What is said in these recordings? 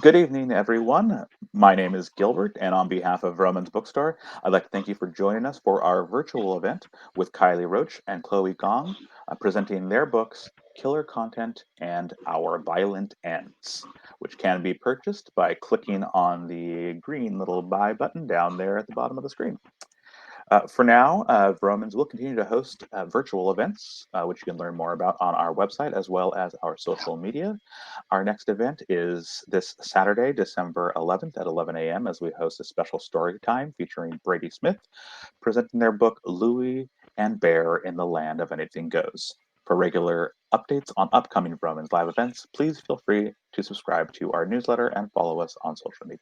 Good evening, everyone. My name is Gilbert, and on behalf of Vroman's Bookstore, I'd like to thank you for joining us for our virtual event with Kylie Roach and Chloe Gong, presenting their books, Killer Content and Our Violent Ends, which can be purchased by clicking on the green little buy button down there at the bottom of the screen. For now, Romans will continue to host virtual events, which you can learn more about on our website as well as our social media. Our next event is this Saturday, December 11th at 11 a.m. as we host a special story time featuring Brady Smith, presenting their book Louie and Bear in the Land of Anything Goes. For regular updates on upcoming Romans live events, please feel free to subscribe to our newsletter and follow us on social media.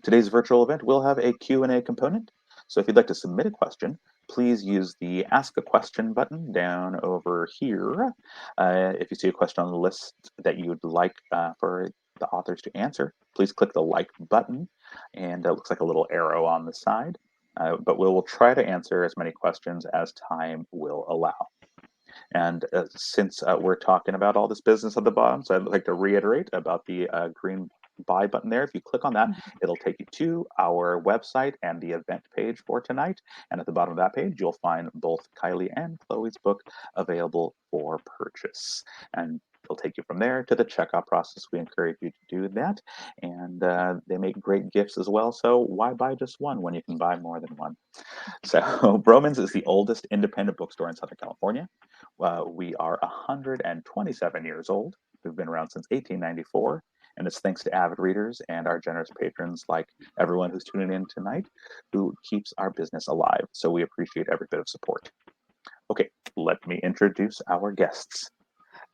Today's virtual event will have a Q&A component. So if you'd like to submit a question, please use the Ask a Question button down over here. If you see a question on the list that you would like for the authors to answer, please click the like button, and it looks like a little arrow on the side. But we will try to answer as many questions as time will allow. And since we're talking about all this business at the bottom, so I'd like to reiterate about the green buy button there. If you click on that, it'll take you to our website and the event page for tonight. And at the bottom of that page, you'll find both Kylie and Chloe's book available for purchase. And it'll take you from there to the checkout process. We encourage you to do that. And they make great gifts as well. So why buy just one when you can buy more than one? So Vroman's is the oldest independent bookstore in Southern California. We are 127 years old. We've been around since 1894. And it's thanks to avid readers and our generous patrons like everyone who's tuning in tonight who keeps our business alive. So we appreciate every bit of support. Okay, let me introduce our guests.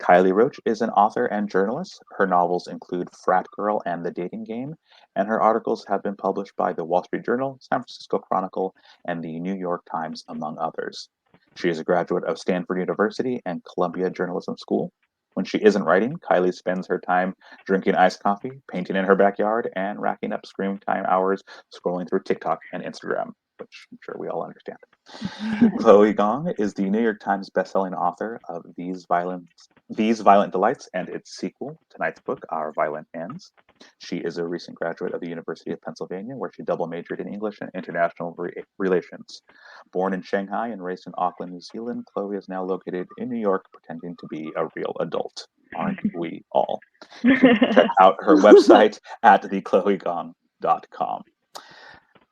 Kylie Roach is an author and journalist. Her novels include Frat Girl and The Dating Game, and her articles have been published by the Wall Street Journal, San Francisco Chronicle, and the New York Times, among others. She is a graduate of Stanford University and Columbia Journalism School. When she isn't writing, Kylie spends her time drinking iced coffee, painting in her backyard, and racking up screen time hours scrolling through TikTok and Instagram, which I'm sure we all understand. Chloe Gong is the New York Times bestselling author of These Violent Delights and its sequel, tonight's book, Our Violent Ends. She is a recent graduate of the University of Pennsylvania, where she double majored in English and international relations. Born in Shanghai and raised in Auckland, New Zealand, Chloe is now located in New York, pretending to be a real adult. Aren't we all? Check out her website at thechloegong.com.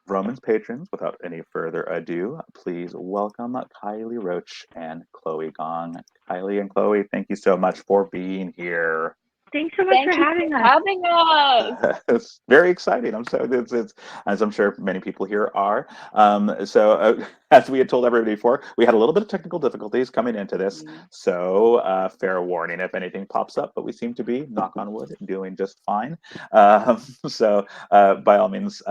Vroman's patrons, without any further ado, please welcome Kylie Roach and Chloe Gong. Kylie and Chloe, thank you so much for being here. Thanks so much for having us. It's very exciting. It's as I'm sure many people here are. As we had told everybody before, we had a little bit of technical difficulties coming into this. So fair warning if anything pops up, but we seem to be, knock on wood, doing just fine. By all means,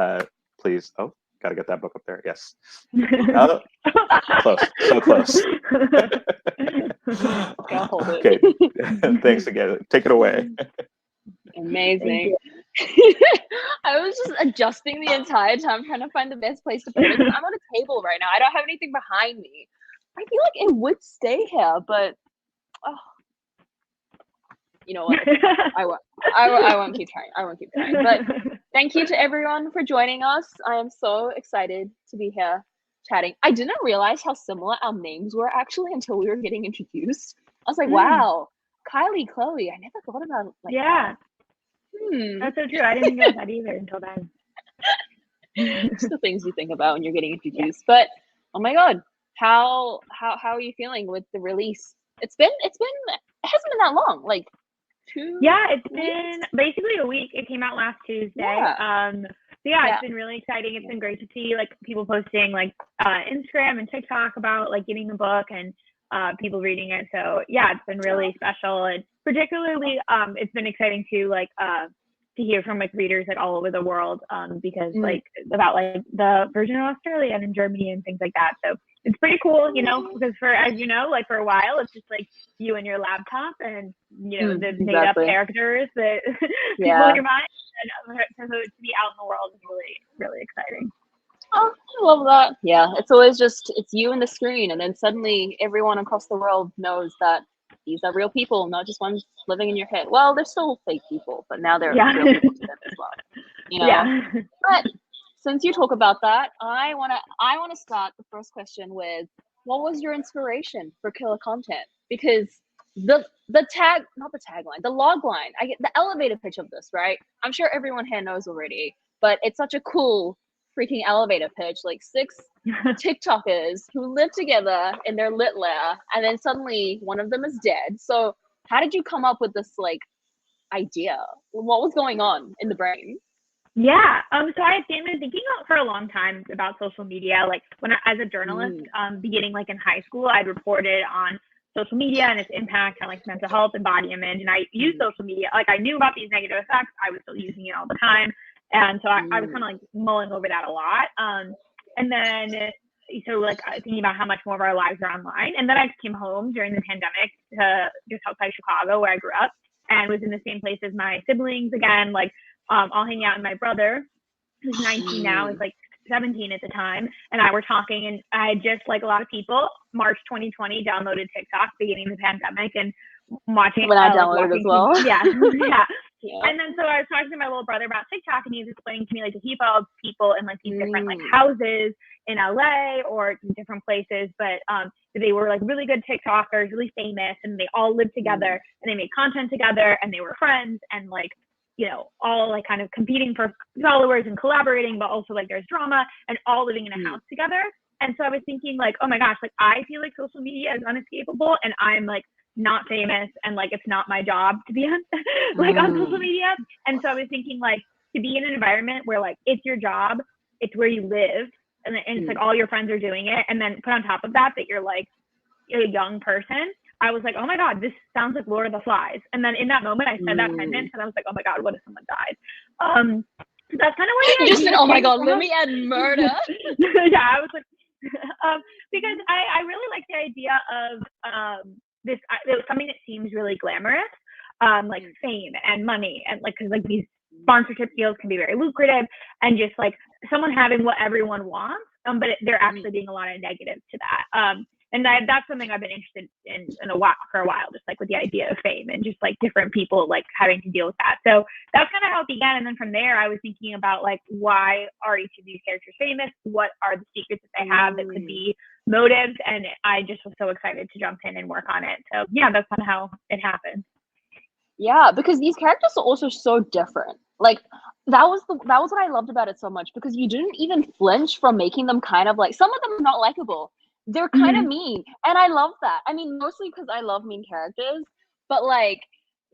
please. Oh, got to get that book up there. Yes. Close. So close. Okay. Thanks again. Take it away. Amazing. I was just adjusting the entire time, trying to find the best place to put it. I'm on a table right now. I don't have anything behind me. I feel like it would stay here, but you know what? I won't keep trying. I won't keep trying. But thank you to everyone for joining us. I am so excited to be here chatting. I didn't realize how similar our names were actually until we were getting introduced. I was like, wow, Kylie, Chloe. I never thought about it like that. That's so true. I didn't think about that either until then. Just the things you think about when you're getting introduced. But oh my god, how are you feeling with the release? It hasn't been that long, like 2 it's been basically a week. It came out last Tuesday. It's been really exciting. It's been great to see like people posting like Instagram and TikTok about like getting the book and people reading it. So it's been really special, and particularly it's been exciting to like to hear from like readers like all over the world because like about like the version of Australia and in Germany and things like that. So it's pretty cool, you know, because as you know, like for a while it's just like you and your laptop and you know the made up characters that people in your mind, and to be out in the world is really, really exciting. Oh, I love that. Yeah, it's always just it's you and the screen, and then suddenly everyone across the world knows that these are real people, not just ones living in your head. Well, they're still fake people, but now they're real people to them as well. You know. Yeah. But since you talk about that, I wanna start the first question with, what was your inspiration for killer content? Because the log line, I get the elevator pitch of this, right? I'm sure everyone here knows already, but it's such a cool freaking elevator pitch, like 6 TikTokers who live together in their lit lair, and then suddenly one of them is dead. So how did you come up with this like idea? What was going on in the brain? Yeah. So I had been thinking for a long time about social media. Like as a journalist, beginning like in high school, I'd reported on social media and its impact on like mental health and body image. And I used social media. Like I knew about these negative effects. I was still using it all the time. And so I was kind of like mulling over that a lot. And then so like thinking about how much more of our lives are online. And then I came home during the pandemic to just outside Chicago where I grew up, and was in the same place as my siblings again, like all hanging out. And my brother, who's 19 now, is like 17 at the time, and I were talking, and I just, like a lot of people, March 2020 downloaded TikTok beginning of the pandemic and watching when I downloaded as well. Yeah. And then so I was talking to my little brother about TikTok, and he was explaining to me like he followed people in like these different like houses in LA or different places, but they were like really good TikTokers, really famous, and they all lived together and they made content together and they were friends and like, you know, all like kind of competing for followers and collaborating, but also like there's drama and all living in a house together. And so I was thinking like, oh my gosh, like I feel like social media is unescapable and I'm like not famous and like it's not my job to be on like on social media. And so I was thinking like to be in an environment where like it's your job, it's where you live, and it's like all your friends are doing it, and then put on top of that you're like a young person. I was like, oh my God, this sounds like Lord of the Flies. And then in that moment, I said that sentence, and I was like, oh my God, what if someone died? So that's kind of where you just said, oh my God, let me add murder. Yeah, I was like, because I really like the idea of this. It was something that seems really glamorous, like fame and money, and like because like these sponsorship deals can be very lucrative, and just like someone having what everyone wants, but there actually being a lot of negatives to that. And that's something I've been interested in for a while, just like with the idea of fame and just like different people like having to deal with that. So that's kind of how it began. And then from there, I was thinking about like, why are each of these characters famous? What are the secrets that they have that could be motives? And I just was so excited to jump in and work on it. So yeah, that's kind of how it happened. Yeah, because these characters are also so different. Like that was what I loved about it so much, because you didn't even flinch from making them kind of like, some of them are not likable. They're kind of mean, and I love that. I mean, mostly because I love mean characters, but like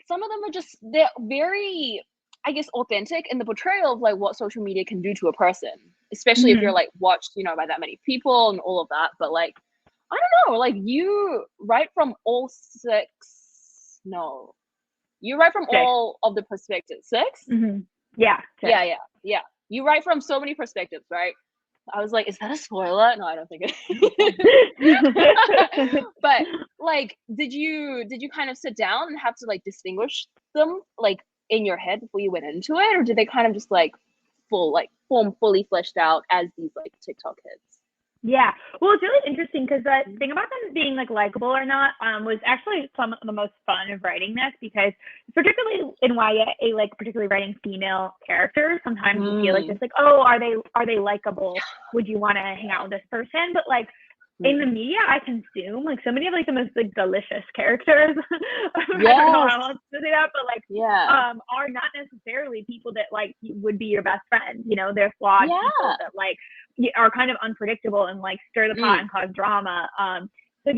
some of them are just, they're very, I guess, authentic in the portrayal of like what social media can do to a person, especially if you're like watched, you know, by that many people and all of that. But like, I don't know, like you write from all of the perspectives. 6? Yeah. 6. Yeah. You write from so many perspectives, right? I was like, is that a spoiler? No, I don't think it. But like, did you kind of sit down and have to like distinguish them like in your head before you went into it, or did they kind of just like form fully fleshed out as these like TikTok hits? Yeah, well, it's really interesting because the thing about them being like likable or not was actually some of the most fun of writing this, because particularly in YA, like particularly writing female characters, sometimes you feel like this, like, oh, are they likable? Would you want to hang out with this person? But like in the media I consume, like so many of like the most like delicious characters. I don't know how else to say that, but like are not necessarily people that like would be your best friend. You know, they're flawed people that like are kind of unpredictable and like stir the pot and cause drama. So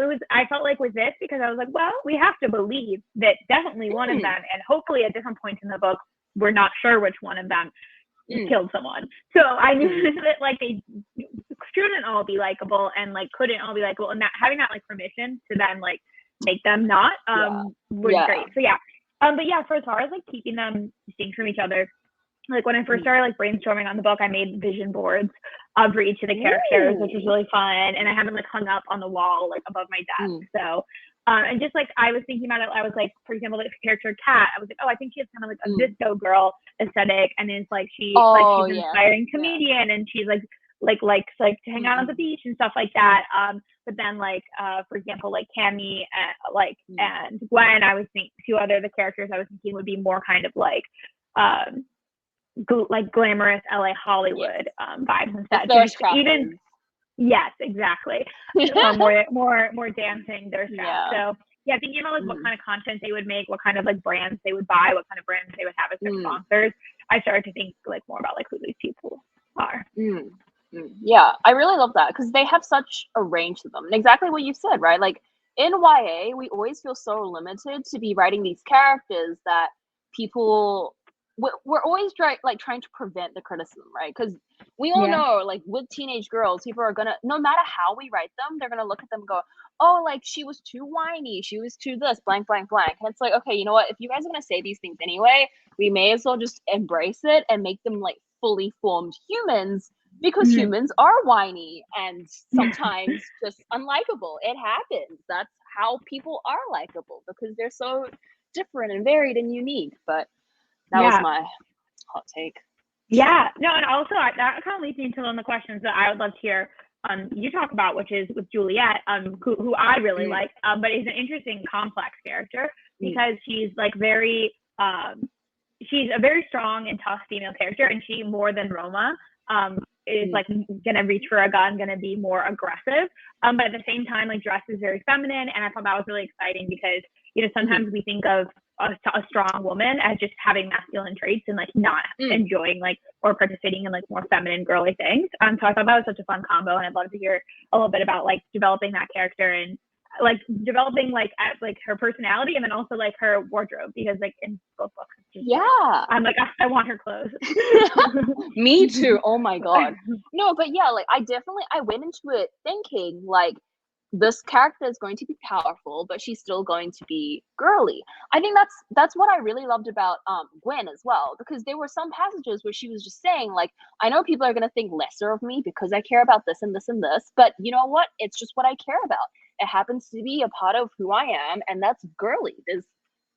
it was, I felt like with this, because I was like, well, we have to believe that definitely one of them, and hopefully at different points in the book, we're not sure which one of them killed someone. So I knew that like they shouldn't all be likable and like couldn't all be likable, and that having that like permission to then like make them not was great. So but yeah, for as far as like keeping them distinct from each other, like when I first started like brainstorming on the book, I made vision boards for each of the characters, which was really fun, and I have them like hung up on the wall like above my desk. So and just like I was thinking about it, I was like, for example, like the character Kat, I was like, oh, I think she has kind of like a disco girl aesthetic, and is like she's an inspiring comedian, and she's like likes like to hang out on the beach and stuff like that. But then like for example, like Cammy and Gwen, I was thinking two other the characters I was thinking would be more kind of like glamorous LA Hollywood vibes instead. Even yes, exactly. more dancing their stuff. So yeah, thinking about like what kind of content they would make, what kind of like brands they would buy, what kind of brands they would have as their sponsors. I started to think like more about like who these people are. Yeah, I really love that because they have such a range to them. And exactly what you said, right? Like in YA, we always feel so limited to be writing these characters that people we're always trying to prevent the criticism, right? Because we all know, like with teenage girls, people are gonna, no matter how we write them, they're gonna look at them and go, oh, like she was too whiny, she was too this, blank, blank, blank. And it's like, okay, you know what? If you guys are gonna say these things anyway, we may as well just embrace it and make them like fully formed humans, because humans are whiny and sometimes just unlikable. It happens. That's how people are likable, because they're so different and varied and unique. But that was my hot take. Yeah, no, and also that kind of leads me into one of the questions that I would love to hear you talk about, which is with Juliet, who I really like, but is an interesting, complex character because she's like she's a very strong and tough female character, and she, more than Roma, is like gonna reach for a gun, gonna be more aggressive, but at the same time like dresses very feminine. And I thought that was really exciting because, you know, sometimes we think of a strong woman as just having masculine traits and like not enjoying like or participating in like more feminine girly things. So I thought that was such a fun combo, and I'd love to hear a little bit about like developing that character and like developing like her personality, and then also like her wardrobe, because like in both books I'm like I want her clothes. Me too. Oh my god. No, but yeah, like I went into it thinking like this character is going to be powerful, but she's still going to be girly. I think that's what I really loved about Gwen as well, because there were some passages where she was just saying like, I know people are going to think lesser of me because I care about this and this and this, but you know what? It's just what I care about. It happens to be a part of who I am, and that's girly. There's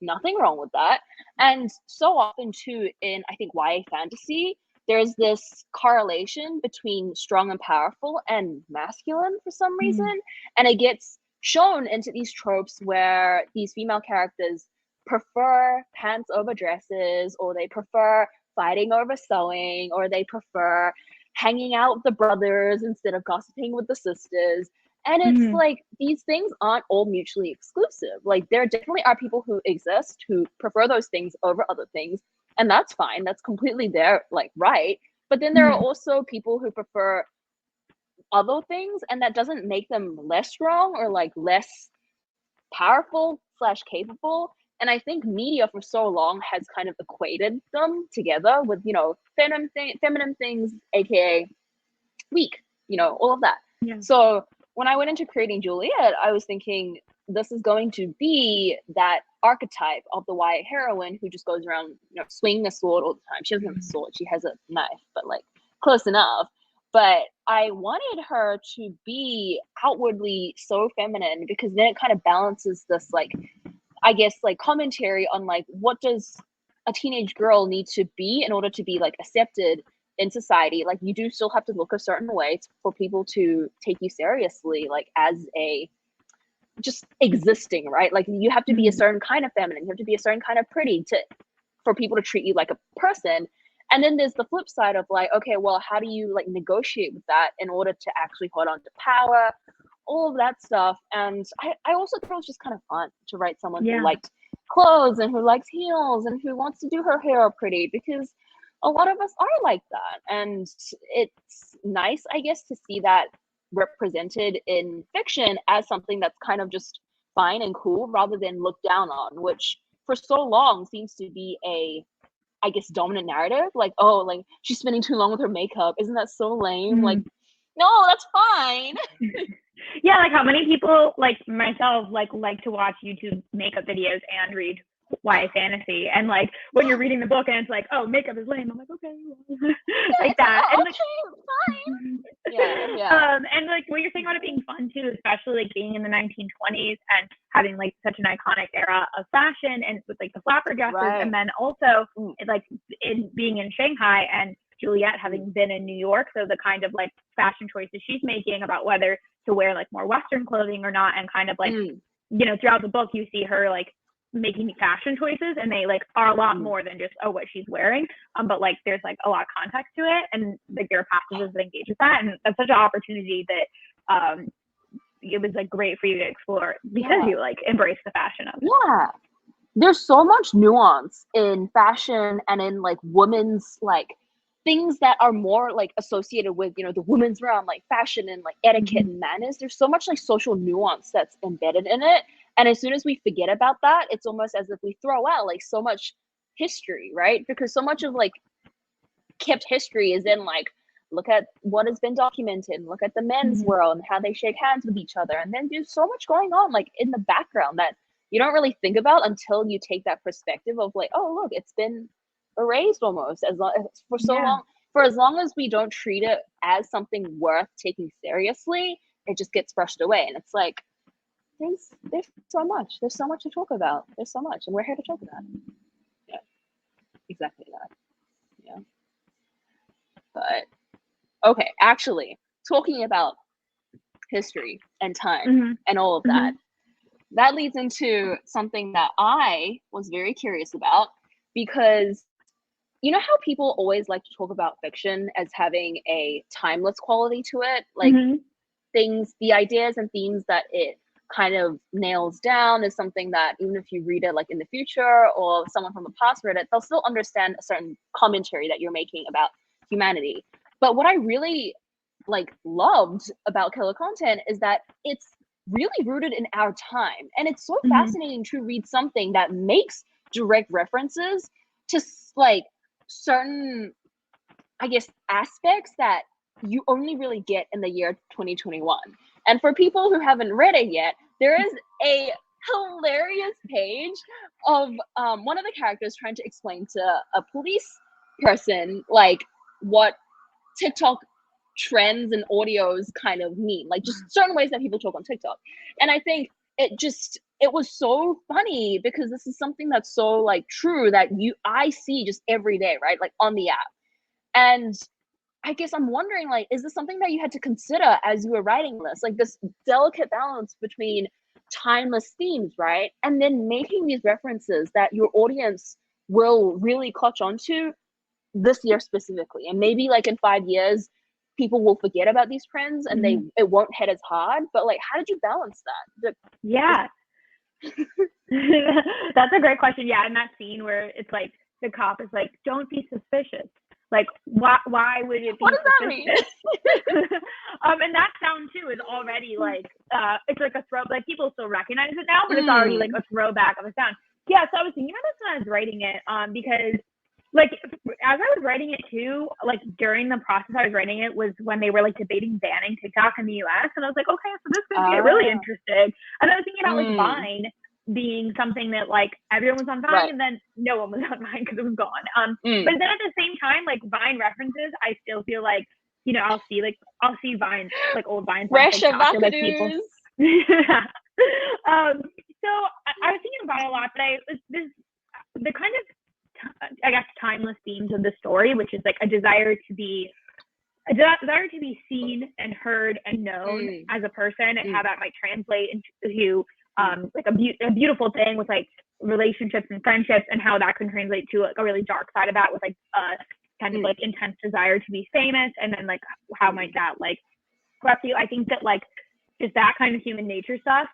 nothing wrong with that. And so often too in, I think, YA fantasy, there's this correlation between strong and powerful and masculine for some reason. And it gets shown into these tropes where these female characters prefer pants over dresses, or they prefer fighting over sewing, or they prefer hanging out with the brothers instead of gossiping with the sisters. And it's like, these things aren't all mutually exclusive. Like there definitely are people who exist who prefer those things over other things, and that's fine. That's completely their like right. But then there are also people who prefer other things, and that doesn't make them less strong or like less powerful / capable. And I think media for so long has kind of equated them together with, you know, feminine things, aka weak, you know, all of that. So when I went into creating Juliet, I was thinking this is going to be that archetype of the YA heroine who just goes around, you know, swinging a sword all the time. She doesn't have a sword, she has a knife, but like close enough. But I wanted her to be outwardly so feminine, because then it kind of balances this, like, I guess, like commentary on like, what does a teenage girl need to be in order to be like accepted in society. Like you do still have to look a certain way for people to take you seriously, like as a just existing, right? Like you have to be a certain kind of feminine, you have to be a certain kind of pretty for people to treat you like a person. And then there's the flip side of like, okay, well, how do you like negotiate with that in order to actually hold on to power, all of that stuff. And I also thought it was just kind of fun to write someone who liked clothes and who likes heels and who wants to do her hair pretty, because a lot of us are like that. And it's nice, I guess, to see that represented in fiction as something that's kind of just fine and cool rather than looked down on, which for so long seems to be a, I guess, dominant narrative. Like, oh, like she's spending too long with her makeup. Isn't that so lame? Like, no, that's fine. Yeah, like how many people like myself like to watch YouTube makeup videos and read YA fantasy, and like when you're reading the book and it's like, oh, makeup is lame, I'm like, okay, like that. And like, fine. Yeah. And like what you're saying about it being fun too, especially like being in the 1920s and having like such an iconic era of fashion, and with like the flapper dresses, and then also like in being in Shanghai and Juliet having been in New York. So the kind of like fashion choices she's making about whether to wear like more Western clothing or not, and kind of like, you know, throughout the book, you see her like making fashion choices, and they like are a lot more than just what she's wearing, but like there's like a lot of context to it, and like there are passages that engage with that, and that's such an opportunity that it was like great for you to explore because you like embrace the fashion of it. There's so much nuance in fashion and in like women's like things that are more like associated with, you know, the women's realm, like fashion and like etiquette and manners. There's so much like social nuance that's embedded in it. And as soon as we forget about that, it's almost as if we throw out like so much history, right? Because so much of like kept history is in like, look at what has been documented, look at the men's world and how they shake hands with each other. And then there's so much going on like in the background that you don't really think about until you take that perspective of like, oh, look, it's been erased almost for as long as we don't treat it as something worth taking seriously, it just gets brushed away. And it's like, there's so much to talk about. There's so much, and we're here to talk about it. Yeah, exactly that. Yeah. But okay, actually, talking about history and time and all of that leads into something that I was very curious about, because you know how people always like to talk about fiction as having a timeless quality to it, like the ideas and themes that it kind of nails down is something that even if you read it like in the future or someone from the past read it, they'll still understand a certain commentary that you're making about humanity. But what I really like loved about Killer Content is that it's really rooted in our time, and it's so fascinating to read something that makes direct references to like certain, I guess, aspects that you only really get in the year 2021. And for people who haven't read it yet, there is a hilarious page of one of the characters trying to explain to a police person like what TikTok trends and audios kind of mean, like just certain ways that people talk on TikTok. And I think it was so funny because this is something that's so like true that I see just every day, right? Like on the app. And I guess I'm wondering, like, is this something that you had to consider as you were writing this? Like this delicate balance between timeless themes, right? And then making these references that your audience will really clutch onto this year specifically. And maybe like in 5 years, people will forget about these trends and it won't hit as hard. But like, how did you balance that? That's a great question. Yeah, in that scene where it's like the cop is like, "Don't be suspicious." Like, why would it be? What does that mean? And that sound too is already like it's like a throw. Like people still recognize it now, but it's already like a throwback of a sound. Yeah. So I was thinking about this when I was writing it, because like as I was writing it too, like during the process I was writing it was when they were like debating banning TikTok in the US, and I was like, okay, so this could get really interesting. And I was thinking about like Vine being something that like everyone was on Vine and then no one was on Vine because it was gone. But then at the same time, like Vine references, I still feel like, you know, I'll see Vines, like old Vines on TikTok, or, like, people. So I was thinking about it a lot, but the kind of, I guess, timeless themes of the story, which is like a desire to be seen and heard and known as a person, and how that might translate into like a beautiful thing with like relationships and friendships, and how that can translate to like a really dark side of that with like kind of like intense desire to be famous, and then like how might that like corrupt you. I think that like just that kind of human nature stuff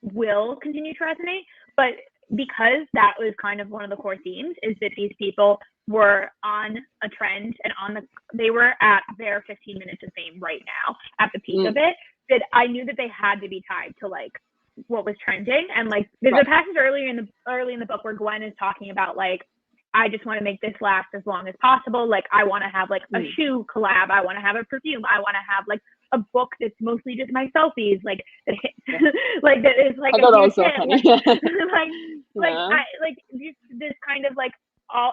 will continue to resonate, but because that was kind of one of the core themes, is that these people were on a trend and they were at their 15 minutes of fame right now at the peak of it, that I knew that they had to be tied to like what was trending. And like there's a passage early in the book where Gwen is talking about like, I just want to make this last as long as possible. Like I want to have like a shoe collab. I want to have a perfume. I want to have like a book that's mostly just my selfies, like that hits, like that is like a huge hit. Like this kind of like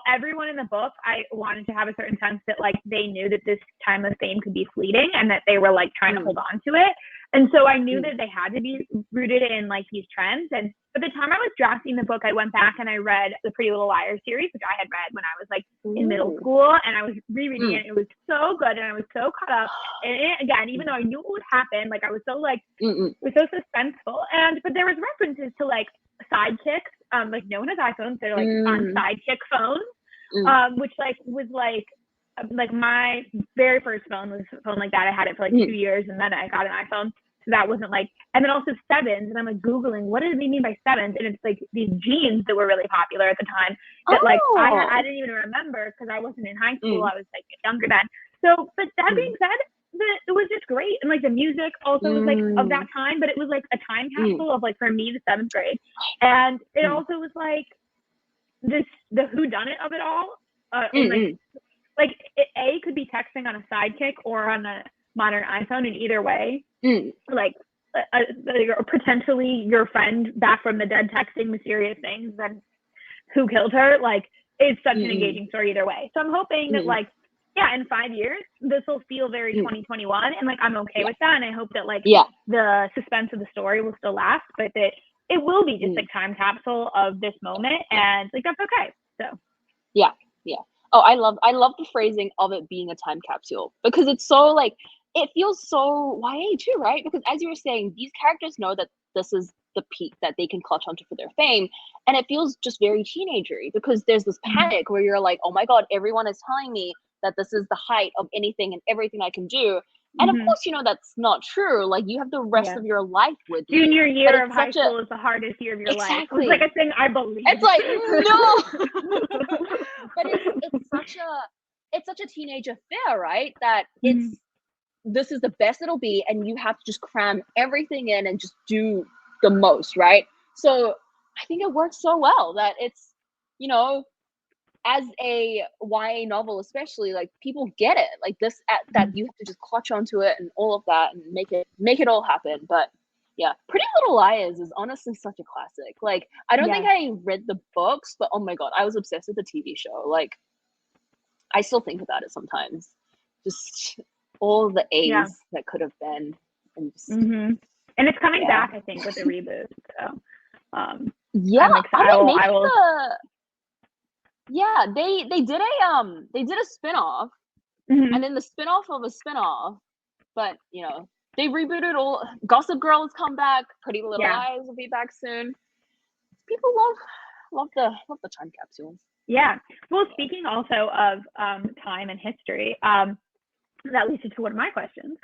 everyone in the book, I wanted to have a certain sense that like they knew that this timeless fame could be fleeting, and that they were like trying to hold on to it. And so I knew that they had to be rooted in like these trends. And by the time I was drafting the book, I went back and I read the Pretty Little Liars series, which I had read when I was like in middle school, and I was rereading it. It was so good, and I was so caught up. And again, even though I knew what would happen, like I was so like, it was so suspenseful. But there was references to like sidekicks. Like no one has iPhones, they're like on sidekick phones, which like was like my very first phone was a phone like that. I had it for like 2 years, and then I got an iPhone. So that wasn't like, and then also sevens, and I'm like Googling, what do they mean by sevens? And it's like these jeans that were really popular at the time that like I didn't even remember because I wasn't in high school. I was like younger then. So, but that being said, it was just great. And like the music also was like of that time, but it was like a time capsule of like, for me, the 7th grade. And it also was like the whodunit of it all. And like it could be texting on a sidekick or on a modern iPhone, in either way. Like potentially your friend back from the dead texting mysterious things and who killed her. Like it's such an engaging story either way. So I'm hoping that like, yeah, in 5 years this will feel very 2021, and like I'm okay with that. And I hope that like the suspense of the story will still last, but that it will be just like time capsule of this moment, and like that's okay. So yeah. Oh, I love the phrasing of it being a time capsule, because it's so like, it feels so YA too, right? Because as you were saying, these characters know that this is the peak that they can clutch onto for their fame, and it feels just very teenagery, because there's this panic where you're like, oh my god, everyone is telling me that this is the height of anything and everything I can do. And of course, you know, that's not true. Like you have the rest of your life with you. Junior year of high school is the hardest year of your life. It's like a thing I believe. It's like, no. But it's such a teenage affair, right? That this is the best it'll be, and you have to just cram everything in and just do the most, right? So I think it works so well that it's, you know, as a YA novel especially, like people get it, like this that you have to just clutch onto it and all of that and make it all happen. But yeah, Pretty Little Liars is honestly such a classic. Like I don't think I read the books, but oh my god, I was obsessed with the TV show. Like I still think about it sometimes, just all the A's that could have been, and just and it's coming back, I think, with the reboot. So they did a spin-off, and then the spin-off of a spin-off, but you know, they rebooted all. Gossip Girl has come back, Pretty Little Liars will be back soon. People love the time capsules. Yeah. Well, speaking also of time and history, that leads to one of my questions,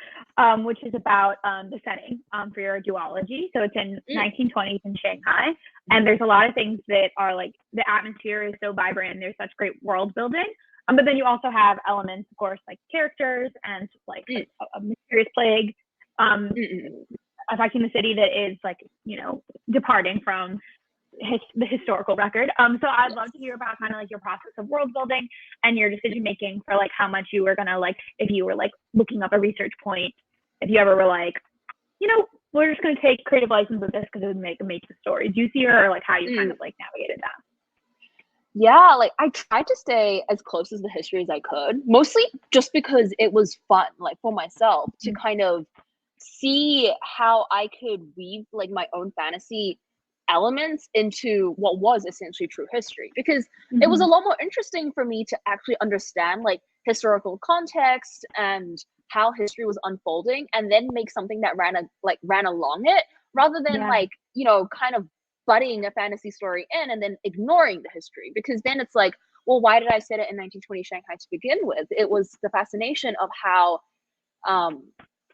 which is about the setting for your duology. So it's in 1920s in Shanghai, and there's a lot of things that are like, the atmosphere is so vibrant, and there's such great world building. But then you also have elements, of course, like characters and like a mysterious plague affecting the city that is like, you know, departing from the historical record. So I'd love to hear about kind of like your process of world building and your decision making for like how much you were gonna, like, if you were like looking up a research point, if you ever were like, you know, we're just gonna take creative license with this because it would make the story juicier, or like how you kind of like navigated that. Yeah, like I tried to stay as close as the history as I could, mostly just because it was fun, like for myself, to kind of see how I could weave like my own fantasy elements into what was essentially true history, because it was a lot more interesting for me to actually understand like historical context and how history was unfolding, and then make something that ran along it, rather than like, you know, kind of butting a fantasy story in and then ignoring the history, because then it's like, well, why did I set it in 1920 Shanghai to begin with? It was the fascination of how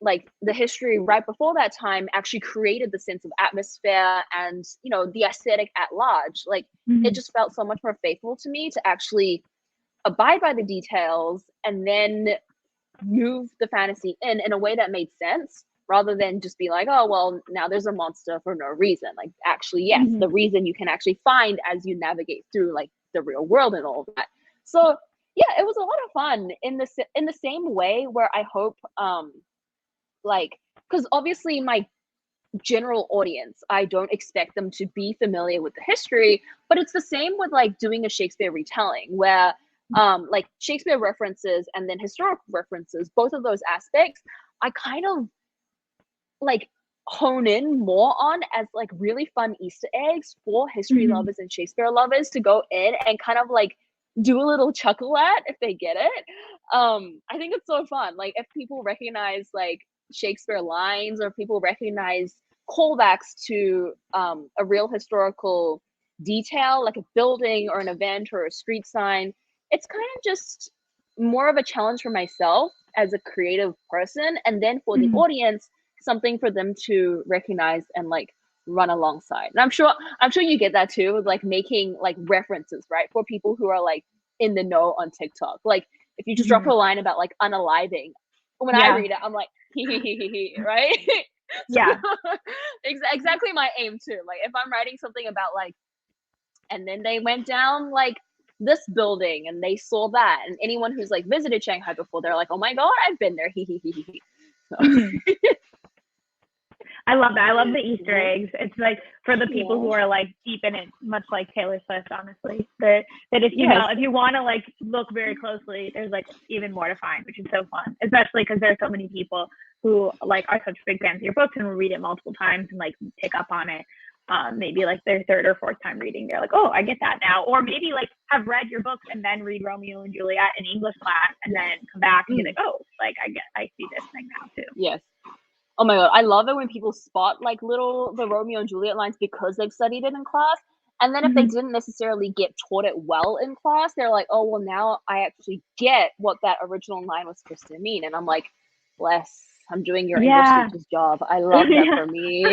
like the history right before that time actually created the sense of atmosphere and, you know, the aesthetic at large. Like it just felt so much more faithful to me to actually abide by the details and then move the fantasy in a way that made sense, rather than just be like, oh, well, now there's a monster for no reason. Like actually, yes, the reason you can actually find as you navigate through like the real world and all of that. So yeah, it was a lot of fun in the same way where I hope like, because obviously my general audience, I don't expect them to be familiar with the history, but it's the same with like doing a Shakespeare retelling, where like Shakespeare references and then historical references, both of those aspects, I kind of like hone in more on as like really fun Easter eggs for history lovers and Shakespeare lovers to go in and kind of like do a little chuckle at if they get it. I think it's so fun. Like if people recognize like Shakespeare lines, or people recognize callbacks to a real historical detail, like a building or an event or a street sign, it's kind of just more of a challenge for myself as a creative person, and then for the audience, something for them to recognize and like run alongside. And I'm sure you get that too, with like making like references, right, for people who are like in the know on TikTok. Like if you just drop a line about like unaliving, when I read it, I'm like right? Yeah. Exactly my aim too. Like if I'm writing something about like, and then they went down like this building and they saw that, and anyone who's like visited Shanghai before, they're like, oh my god, I've been there. So. I love that. I love the Easter eggs. It's like for the people who are like deep in it, much like Taylor Swift, honestly. That if you know, if you want to like look very closely, there's like even more to find, which is so fun. Especially because there are so many people who like are such big fans of your books and will read it multiple times and like pick up on it. Maybe like their third or fourth time reading, they're like, oh, I get that now. Or maybe like have read your books and then read Romeo and Juliet in English class and then come back and be like, oh, like I see this thing now too. Yes. Oh my god, I love it when people spot like the Romeo and Juliet lines because they've studied it in class. And then if they didn't necessarily get taught it well in class, they're like, oh, well, now I actually get what that original line was supposed to mean. And I'm like, bless, I'm doing your English teacher's job. I love that for me.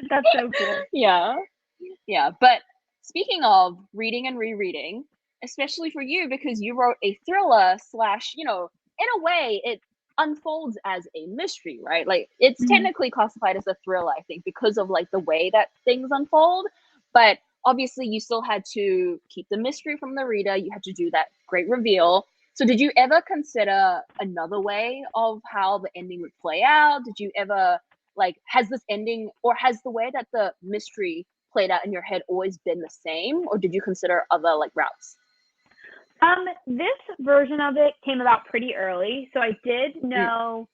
That's so cool. Yeah. But speaking of reading and rereading, especially for you, because you wrote a thriller / in a way, it unfolds as a mystery, right? Like it's technically classified as a thriller, I think, because of like the way that things unfold. But obviously you still had to keep the mystery from the reader. You had to do that great reveal. So did you ever consider another way of how the ending would play out? Did you ever like, has this ending, or has the way that the mystery played out in your head always been the same, or did you consider other like routes? This version of it came about pretty early, so I did know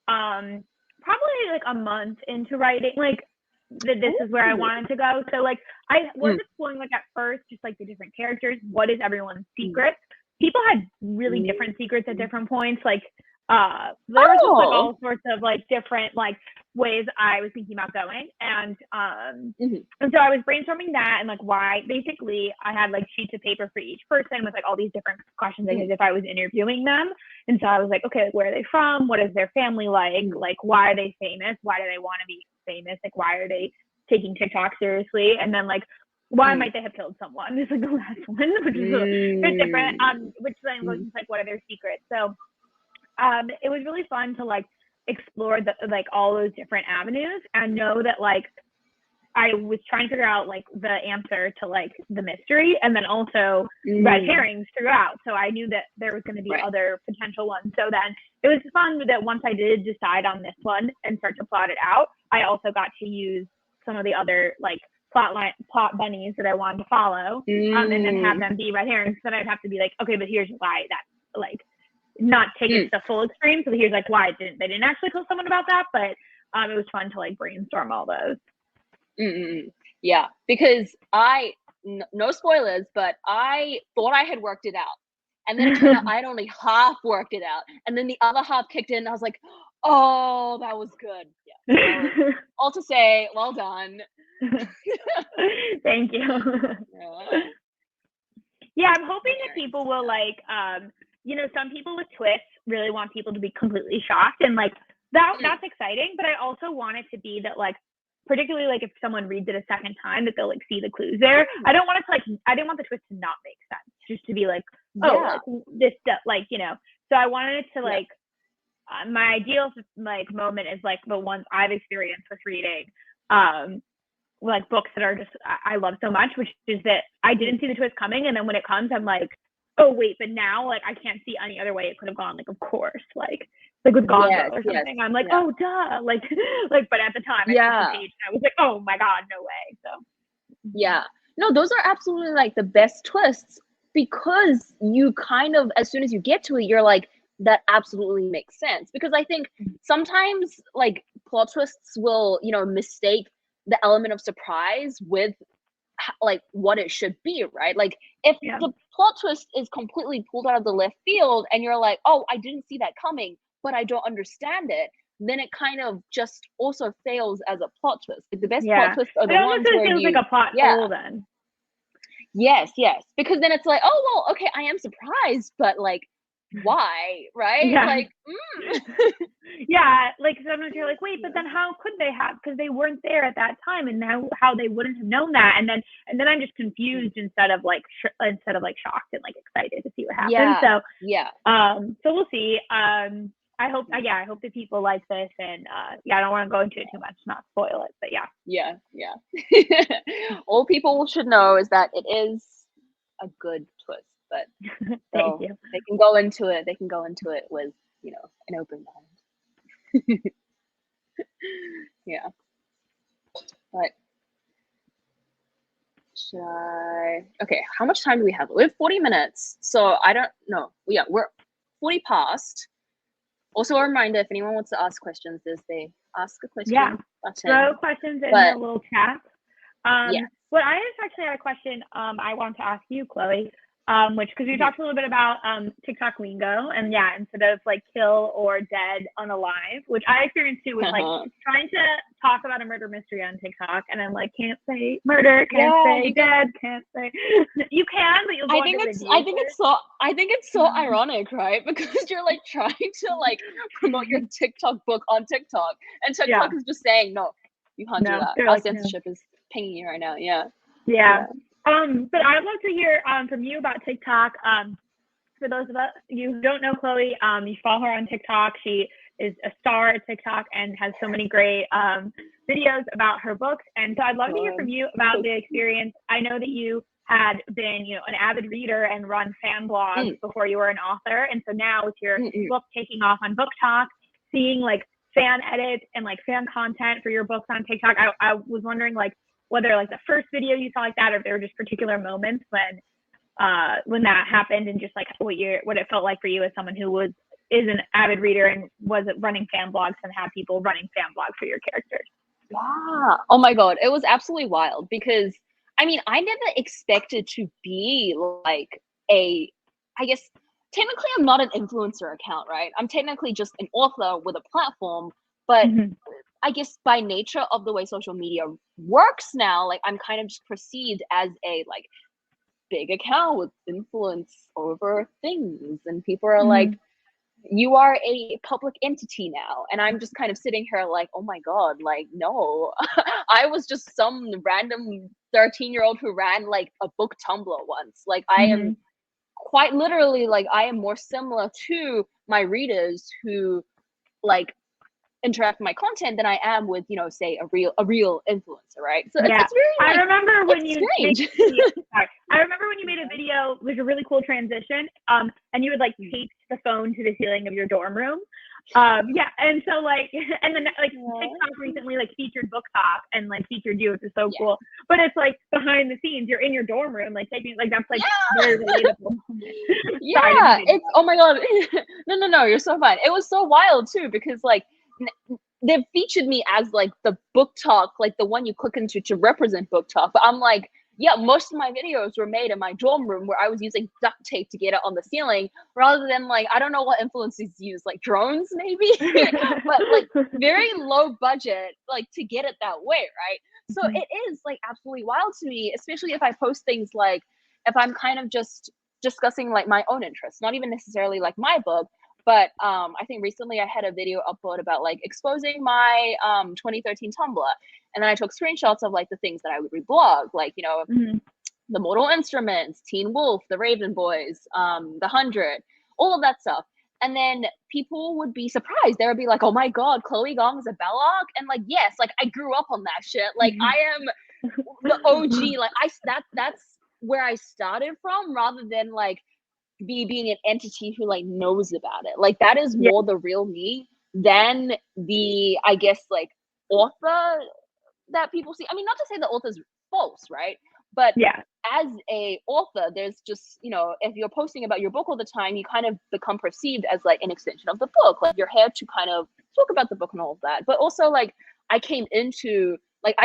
probably like a month into writing like that this is where I wanted to go. So like I was exploring like at first just like the different characters, what is everyone's secret. People had really different secrets at different points. Like there was just like all sorts of like different like ways I was thinking about going, and so I was brainstorming that and like why. Basically, I had like sheets of paper for each person with like all these different questions as if I was interviewing them, and so I was like, okay, where are they from? What is their family like? Like, why are they famous? Why do they want to be famous? Like, why are they taking TikTok seriously? And then like, why might they have killed someone? Is like the last one, which is a bit different. Which then goes into like, what are their secrets? So it was really fun to like explore the like all those different avenues and know that like I was trying to figure out like the answer to like the mystery, and then also red herrings throughout. So I knew that there was going to be other potential ones. So then it was fun that once I did decide on this one and start to plot it out, I also got to use some of the other like plot bunnies that I wanted to follow, and then have them be red herrings. So then I'd have to be like, okay, but here's why that like not take it to the full extreme. So here's like why they didn't actually kill someone about that, but it was fun to like brainstorm all those. Yeah, because no spoilers, but I thought I had worked it out, and then it turned out I had only half worked it out, and then the other half kicked in, and I was like, oh, that was good. Yeah. All to say, well done. Thank you. Yeah, I'm hoping that people will like some people with twists really want people to be completely shocked, and like that's exciting, but I also want it to be that like, particularly like if someone reads it a second time, that they'll like see the clues there. I don't want it to like, I didn't want the twist to not make sense, just to be like, like, this stuff, like, so I wanted it to like, my ideal like moment is like the ones I've experienced with reading, like books that are just, I love so much, which is that I didn't see the twist coming. And then when it comes, I'm like, oh wait, but now like I can't see any other way it could have gone. Like, of course, like with Gong or something. I'm like, oh duh, like, but at the time, I the page and I was like, oh my god, no way. So no, those are absolutely like the best twists, because you kind of, as soon as you get to it, you're like, that absolutely makes sense. Because I think sometimes like plot twists will, you know, mistake the element of surprise with like what it should be, right? Like if the plot twist is completely pulled out of the left field and you're like, oh, I didn't see that coming, but I don't understand it, then it kind of just also fails as a plot twist. Like the best plot twists are the ones where feels like a plot hole then. Yes, because then it's like, oh well, okay, I am surprised, but like why, right? Like yeah, like sometimes you're like, wait, but then how could they have, because they weren't there at that time, and now how they wouldn't have known that, and then I'm just confused instead of like shocked and like excited to see what happens. So we'll see. I hope that people like this, and I don't want to go into it too much, not spoil it, but all people should know is that it is a good twist, but thank you. They can go into it with, you know, an open mind. But should I? Okay, how much time do we have? We have 40 minutes, so I don't know. We're 40 past. Also, a reminder, if anyone wants to ask questions, there's the ask a question button. Throw questions in the little chat. Well, I just actually had a question I want to ask you, Chloe, because we talked a little bit about TikTok lingo, and instead of like kill or dead, unalive, which I experienced too with like trying to talk about a murder mystery on TikTok, and I'm like, can't say murder, can't say dead, can't say you can, but you'll go I think it's so ironic, right? Because you're like trying to like promote your TikTok book on TikTok, and TikTok is just saying no, you can't do that. Our censorship is pinging you right now. But I'd love to hear from you about TikTok. For those of you who don't know Chloe, you follow her on TikTok. She is a star at TikTok and has so many great videos about her books. And so I'd love to hear from you about the experience. I know that you had been, an avid reader and run fan blogs before you were an author. And so now with your book taking off on Book Talk, seeing like fan edits and like fan content for your books on TikTok, I was wondering like whether like the first video you saw like that, or if there were just particular moments when that happened, and just like what it felt like for you as someone who is an avid reader and was running fan blogs and had people running fan blogs for your characters. Yeah. Oh my God. It was absolutely wild, because I mean, I never expected to be like I guess technically I'm not an influencer account, right? I'm technically just an author with a platform, but I guess by nature of the way social media works now, like I'm kind of just perceived as a like big account with influence over things, and people are like, you are a public entity now, and I'm just kind of sitting here like, oh my God, like no, I was just some random 13-year-old who ran like a book Tumblr once. Like I am quite literally like I am more similar to my readers who like interact with my content than I am with, say a real influencer, right? So it's very like, I remember when you made a Mm-hmm. video, like a really cool transition, and you would like tape the phone to the ceiling of your dorm room. And so like, and then like TikTok recently like featured Book Talk and like featured you, which is so cool. But it's like behind the scenes, you're in your dorm room, like taking, like that's like very relatable. It's, oh my God. No, you're so fine. It was so wild too, because like they've featured me as like the Book Talk, like the one you click into to represent Book Talk. But I'm like, most of my videos were made in my dorm room where I was using duct tape to get it on the ceiling, rather than like, I don't know what influencers use, like drones maybe, but like very low budget, like to get it that way, right? So it is like absolutely wild to me, especially if I post things like, if I'm kind of just discussing like my own interests, not even necessarily like my book. But I think recently I had a video upload about like exposing my 2013 Tumblr. And then I took screenshots of like the things that I would reblog, like, the Mortal Instruments, Teen Wolf, the Raven Boys, the 100, all of that stuff. And then people would be surprised. They would be like, oh my God, Chloe Gong is a Belloc? And like, yes, like I grew up on that shit. Like I am the OG, like that's where I started from, rather than like being an entity who like knows about it. Like that is more the real me than the, I guess, like author that people see. I mean, not to say the author's false, right? But as a author, there's just, you know, if you're posting about your book all the time, you kind of become perceived as like an extension of the book. Like you're here to kind of talk about the book and all of that. But also like I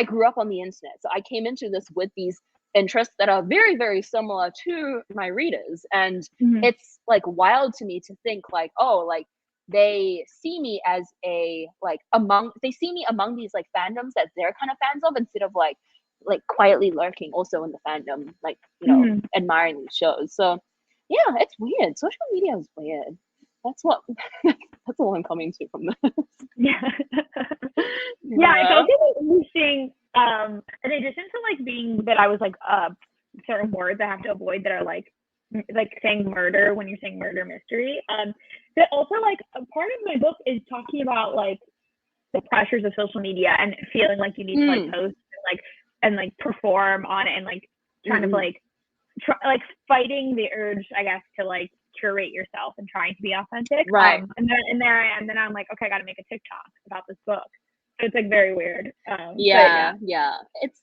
grew up on the internet. So I came into this with these interests that are very, very similar to my readers. And it's like wild to me to think like, oh, like they see me as among these like fandoms that they're kind of fans of, instead of like quietly lurking also in the fandom, like, you know, admiring these shows. So yeah, it's weird. Social media is weird. That's all I'm coming to from this. Yeah, it's also interesting. In addition to like being that I was like certain words I have to avoid that are like saying murder when you're saying murder mystery. But also like a part of my book is talking about like the pressures of social media and feeling like you need to like post and like perform on it, and like kind of like fighting the urge, I guess, to like curate yourself and trying to be authentic. Right. And there I am. Then I'm like, okay, I got to make a TikTok about this book. So it's like very weird. Yeah. It's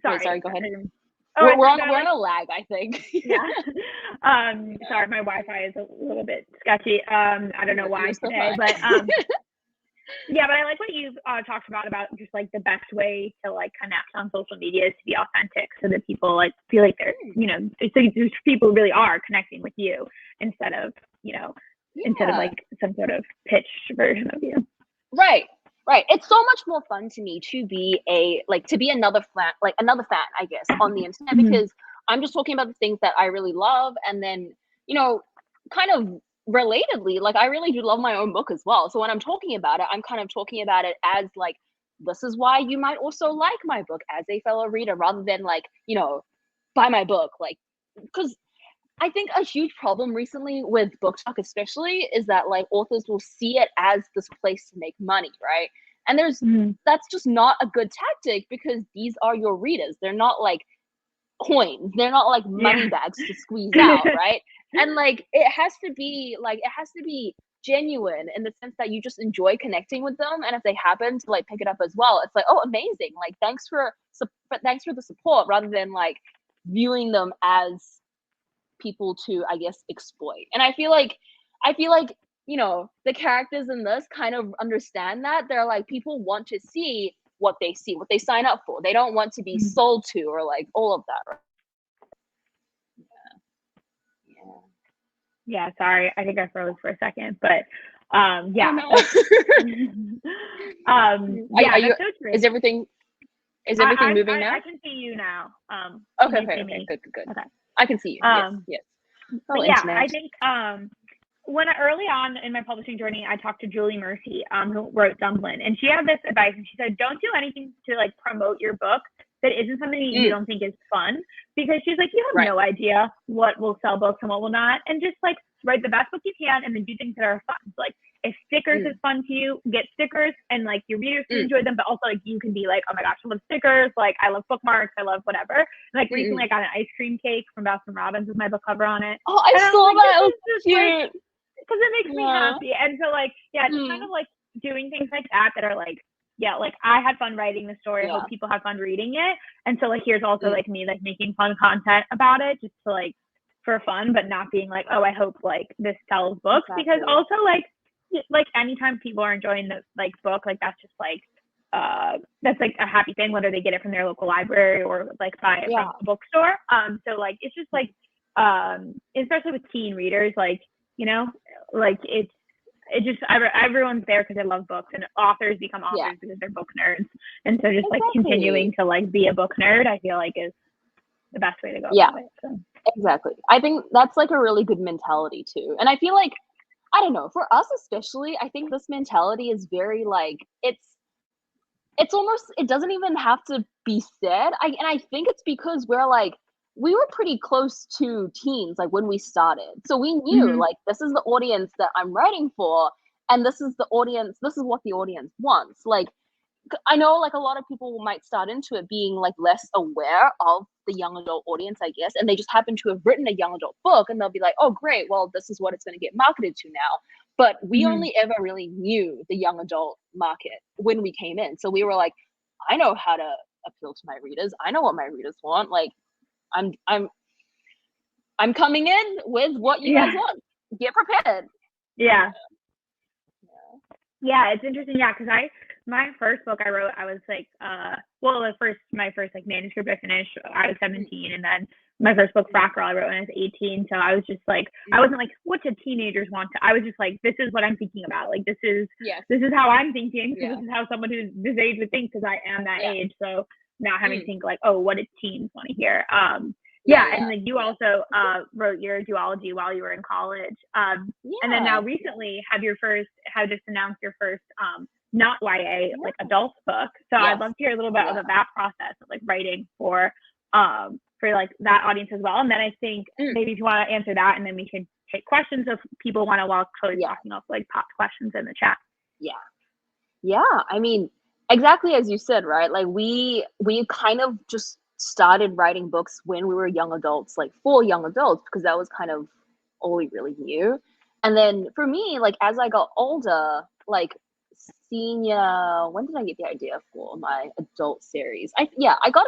Sorry, go ahead. We're on a lag, I think. Sorry, my Wi-Fi is a little bit sketchy. I don't know why today, but yeah, but I like what you've talked about just like the best way to like connect on social media is to be authentic, so that people like feel like they're, you know, so people really are connecting with you instead of, you know, instead of like some sort of pitched version of you. Right. It's so much more fun to me to be another fan, I guess, on the internet, because I'm just talking about the things that I really love, and then, you know, kind of relatedly, like I really do love my own book as well. So when I'm talking about it, I'm kind of talking about it as like, this is why you might also like my book as a fellow reader, rather than like, you know, buy my book, like, because I think a huge problem recently with Bookstock especially is that like authors will see it as this place to make money, right? And that's just not a good tactic, because these are your readers. They're not like coins. They're not like money bags to squeeze out, right? And like it has to be genuine in the sense that you just enjoy connecting with them, and if they happen to like pick it up as well, it's like, oh, amazing, like thanks for the support, rather than like viewing them as people to, I guess, exploit. And I feel like, you know, the characters in this kind of understand that. They're like, people want to see what they sign up for. They don't want to be sold to, or like all of that, right? Yeah, sorry, I think I froze for a second, but yeah. That's so true. Is everything moving now? I can see you now. Okay, good. Okay. I can see you. Yes. But yeah, I think when early on in my publishing journey, I talked to Julie Mercy, who wrote Dumpling, and she had this advice, and she said, don't do anything to like promote your book that isn't something that you don't think is fun, because she's like, you have no idea what will sell books and what will not, and just like write the best book you can, and then do things that are fun. So, like if stickers is fun to you, get stickers, and like your readers can enjoy them, but also like you can be like, oh my gosh, I love stickers, like I love bookmarks, I love whatever. And, like recently I got an ice cream cake from Baskin Robbins with my book cover on it. Oh, I saw that. It was cute. Because it makes me happy. And so like, just kind of like doing things like that are like, like I had fun writing the story. I hope people have fun reading it. And so like, here's also like me like making fun content about it, just to like for fun, but not being like, oh, I hope like this sells books. Because also like anytime people are enjoying the like book, like that's just like that's like a happy thing, whether they get it from their local library or like buy it from a bookstore. So like it's just like especially with teen readers, like, you know, like it's just everyone's there because they love books, and authors become authors because they're book nerds. And so just like continuing to like be a book nerd, I feel like is the best way to go about it. So. Exactly. I think that's like a really good mentality too. And I feel like, I don't know, for us especially, I think this mentality is very like, it's almost, it doesn't even have to be said. And I think it's because we were pretty close to teens, like when we started. So we knew like, this is the audience that I'm writing for, and this is what the audience wants. Like, I know like a lot of people might start into it being like less aware of the young adult audience, I guess, and they just happen to have written a young adult book, and they'll be like, oh great, well this is what it's going to get marketed to now. But we only ever really knew the young adult market when we came in. So we were like, I know how to appeal to my readers. I know what my readers want. Like, I'm coming in with what you guys want. Get prepared. Yeah. Yeah, it's interesting. Yeah, because my first book I wrote, I was like, my first like manuscript I finished, I was 17, and then my first book, Frat Girl, I wrote when I was 18. So I was just like, I wasn't like, what do teenagers want to? I was just like, this is what I'm thinking about. Like, this is how I'm thinking. So this is how someone who's this age would think, because I am that age. So now having to think like, oh, what do teens want to hear? And like you also wrote your duology while you were in college, and then now recently have just announced your first not YA like adult book. So I'd love to hear a little bit about that process of like writing for like that audience as well. And then I think maybe if you want to answer that, and then we can take questions if people want to, while Chloe's talking, also like pop questions in the chat. I mean, exactly as you said, right? Like we kind of just started writing books when we were young adults, like for young adults, because that was kind of all we really knew. And then for me, like as I got older, like senior, when did I get the idea for my adult series? I got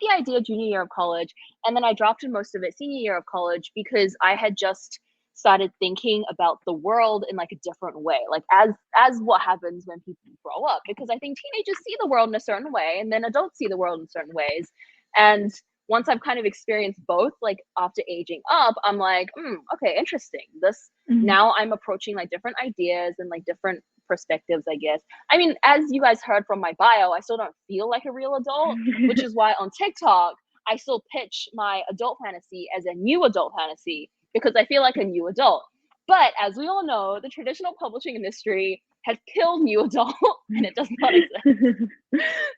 the idea junior year of college, and then I dropped in most of it senior year of college, because I had just started thinking about the world in like a different way, like as what happens when people grow up, because I think teenagers see the world in a certain way, and then adults see the world in certain ways. And once I've kind of experienced both, like after aging up, I'm like, okay, interesting. This now I'm approaching like different ideas and like different perspectives, I guess. I mean, as you guys heard from my bio, I still don't feel like a real adult, which is why on TikTok I still pitch my adult fantasy as a new adult fantasy, because I feel like a new adult. But as we all know, the traditional publishing industry has killed new adult, and it does not exist.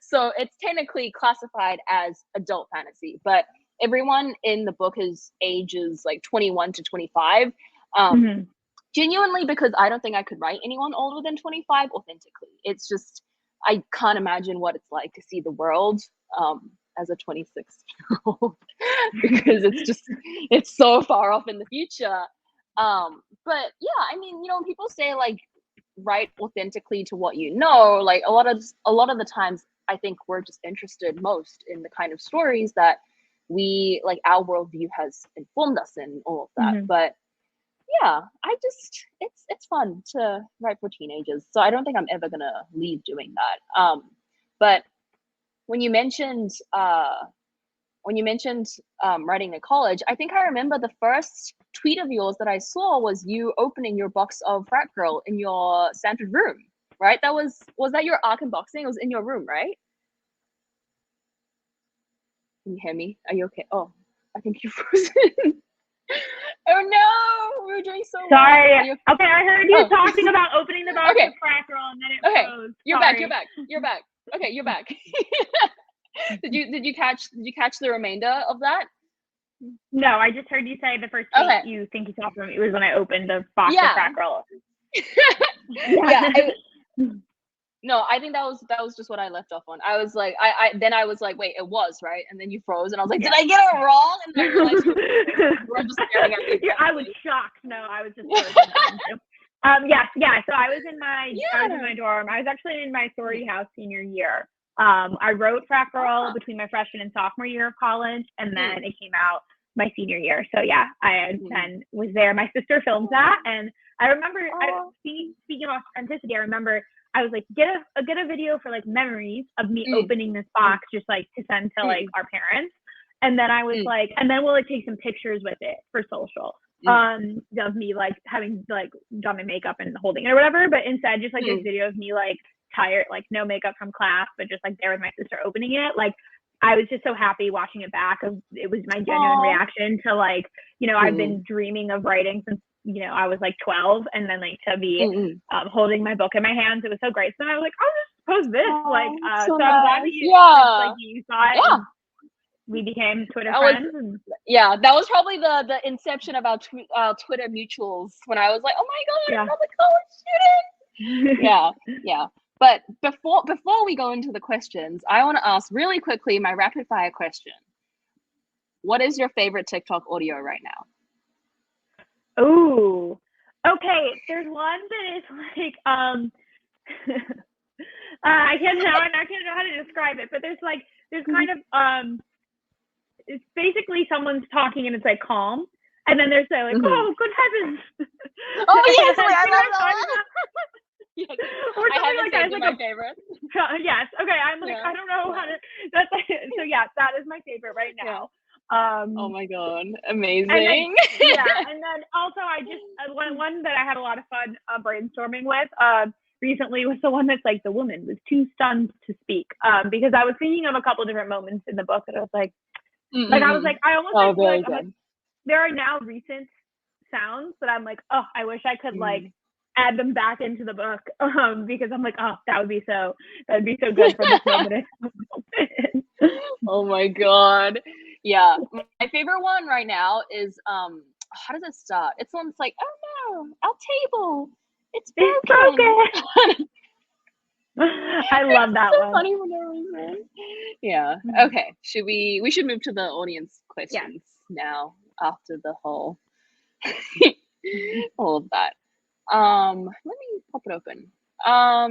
So it's technically classified as adult fantasy, but everyone in the book is ages like 21 to 25. Genuinely, because I don't think I could write anyone older than 25 authentically. It's just, I can't imagine what it's like to see the world as a 26-year-old because it's so far off in the future. But yeah, I mean, you know, when people say like write authentically to what you know, like a lot of the times I think we're just interested most in the kind of stories that we like, our worldview has informed us in, all of that. But yeah, it's fun to write for teenagers, so I don't think I'm ever gonna leave doing that. But when you mentioned writing in college, I think I remember the first tweet of yours that I saw was you opening your box of Frat Girl in your Stanford room, right? Was that your ARC unboxing? It was in your room, right? Can you hear me? Are you okay? Oh, I think you're frozen. Oh no, we were doing so well. Sorry. Okay, I heard you talking about opening the box of Frat Girl, and then it froze. You're back. Okay, you're back. Did you catch the remainder of that? No, I just heard you say the first tweet you think you saw from me was when I opened the box of Frat Girl. No, I think that was just what I left off on. I was like, I was like, wait, it was right, and then you froze, and I was like, did I get it wrong? And then I realized we're just staring at me. I was shocked. No, I was just frozen. Yeah. So I was in my dorm. I was actually in my sorority house senior year. I wrote Frat Girl between my freshman and sophomore year of college, and then it came out my senior year. So yeah, I then was there. My sister filmed that, and I remember speaking of authenticity, I remember I was like, get a video for like memories of me opening this box, just like to send to like our parents. And then I was like, and then we'll like take some pictures with it for social, of me like having like done my makeup and holding it or whatever. But instead, just like this video of me like tired, like no makeup from class, but just like there with my sister opening it. Like I was just so happy watching it back. It was my genuine reaction to like, you know, I've been dreaming of writing since, you know, I was like 12, and then like to be holding my book in my hands, it was so great. So then I was like, I'll just post this. So I'm glad that you saw it. Yeah. We became Twitter friends. That was probably the inception of our Twitter mutuals, when I was like, oh my god, another college student. Yeah. But before we go into the questions, I want to ask really quickly my rapid fire question. What is your favorite TikTok audio right now? Oh, okay. There's one that is like I can't know how to describe it, but there's kind of it's basically someone's talking and it's like calm, and then there's like oh good heavens. Oh yes, I love that. Yes. Or I haven't like saved my favorite. Yes. Okay. I'm like I don't know how to. That's so yeah. That is my favorite right now. Oh my god, amazing. And then also I just one that I had a lot of fun brainstorming with recently was the one that's like the woman was too stunned to speak because I was thinking of a couple different moments in the book and I was like I was like I almost like there are now recent sounds that I'm like oh I wish I could like add them back into the book because I'm like oh that'd be so good for this moment. Oh my god. Yeah, my favorite one right now is how does it start? It's one that's like, oh no, our table, it's broken. I love that so one. Funny for no reason. Yeah. Okay. We should move to the audience questions now after the whole all of that. Let me pop it open. I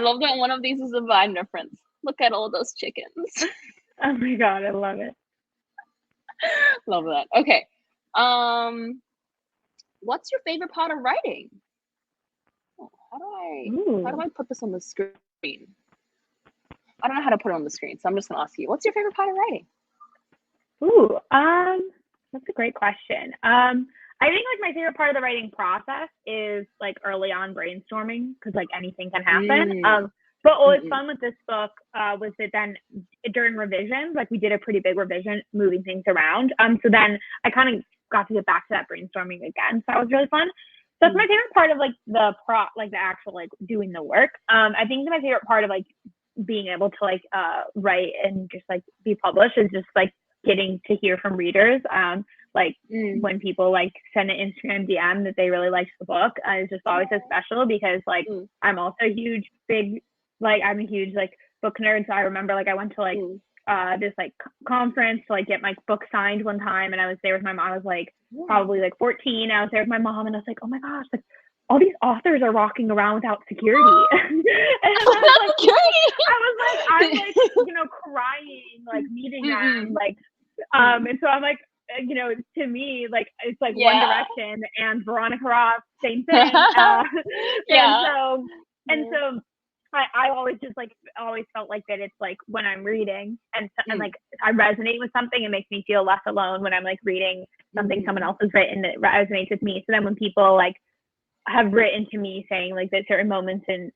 love that one of these is a Vine reference. Look at all those chickens. Oh my god, I love it. Love that. Okay. What's your favorite part of writing? How do I put this on the screen? I don't know how to put it on the screen, so I'm just gonna ask you. What's your favorite part of writing? That's a great question. I think like my favorite part of the writing process is like early on brainstorming because like anything can happen. But what was fun with this book was that then during revisions, like we did a pretty big revision, moving things around. So then I kind of got to get back to that brainstorming again. So that was really fun. So that's my favorite part of like the actual like doing the work. I think my favorite part of like being able to like write and just like be published is just like getting to hear from readers. When people like send an Instagram DM that they really liked the book, it's just always so special because like I'm also a huge like book nerd. So I remember like I went to like this like conference to like get my book signed one time, and I was there with my mom. I was like probably like 14. I was there with my mom, and I was like, oh my gosh, like all these authors are walking around without security. And I was like, you know, crying, like meeting them, like, and so I'm like, you know, to me, like it's like One Direction and Veronica Ross, same thing. And so I always just like always felt like that it's like when I'm reading and like I resonate with something, it makes me feel less alone when I'm like reading something someone else has written that resonates with me. So then when people like have written to me saying like that certain moments in